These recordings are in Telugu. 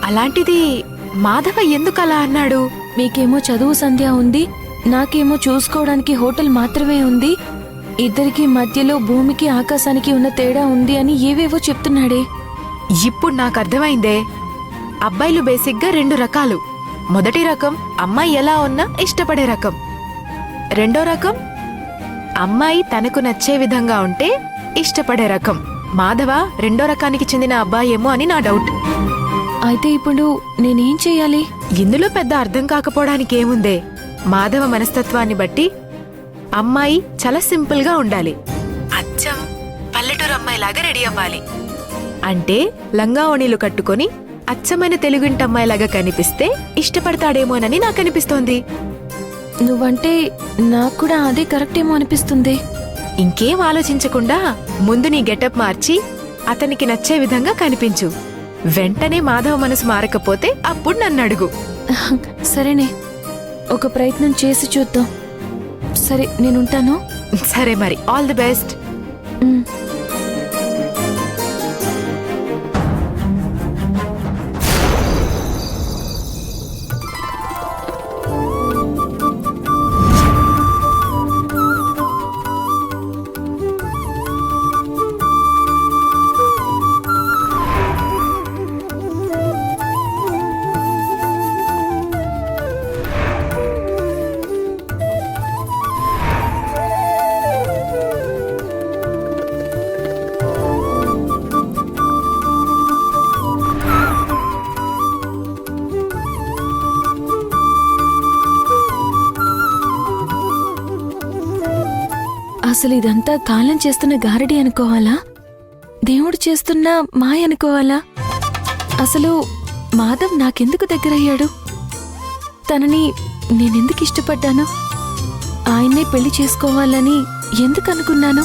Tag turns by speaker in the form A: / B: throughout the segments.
A: అలాంటిది మాధవ ఎందుకలా అన్నాడు?
B: మీకేమో చదువు సంధ్య ఉంది, నాకేమో చూసుకోవడానికి హోటల్ మాత్రమే ఉంది, ఇద్దరికి మధ్యలో భూమికి ఆకాశానికి ఉన్న తేడా ఉంది అని ఏవేవో చెప్తున్నాడే.
A: ఇప్పుడు నాకు అర్థమైందే. అబ్బాయిలు బేసిక్గా 2 రకాలు. మొదటి రకం అమ్మాయి ఎలా ఉన్నా ఇష్టపడే రకం. రెండో రకం అమ్మాయి తనకు నచ్చే విధంగా ఉంటే ఇష్టపడే రకం. మాధవ రెండో రకానికి చెందిన అబ్బాయేమో అని నా డౌట్.
B: అయితే ఇప్పుడు నేనేం చెయ్యాలి?
A: ఇందులో పెద్ద అర్థం కాకపోవడానికి ఏముందే. మాధవ మనస్తత్వాన్ని బట్టి అమ్మాయి చాలా సింపుల్ గా ఉండాలి. అచ్చం పల్లెటూరు అమ్మాయిలాగా రెడీ అవ్వాలి. అంటే లంగా ఓణీలు కట్టుకొని అచ్చమైన తెలుగింటి అమ్మాయిలాగా కనిపిస్తే ఇష్టపడతాడేమోనని నాకు అనిపిస్తోంది.
B: నువ్వంటే నాకు కూడా అదే కరెక్టేమో అనిపిస్తుంది.
A: ఇంకేం ఆలోచించకుండా ముందు నీ గెటప్ మార్చి అతనికి నచ్చే విధంగా కనిపించు. వెంటనే మాధవ మనసు మారకపోతే అప్పుడు నన్ను అడుగు.
B: సరేనే, ఒక ప్రయత్నం చేసి చూద్దాం. సరే, నేనుంటాను.
A: సరే మరి, ఆల్ ది బెస్ట్.
B: అసలు ఇదంతా కాలం చేస్తున్న గారడి అనుకోవాలా, దేవుడు చేస్తున్న మాయ అనుకోవాలా? అసలు మాధవ్ నాకెందుకు దగ్గరయ్యాడు? తనని నేనెందుకు ఇష్టపడ్డాను? ఆయన్నే పెళ్లి చేసుకోవాలని ఎందుకు అనుకున్నాను?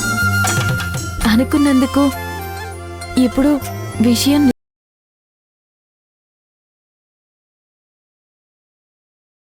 B: అనుకున్నందుకు ఇప్పుడు విషయం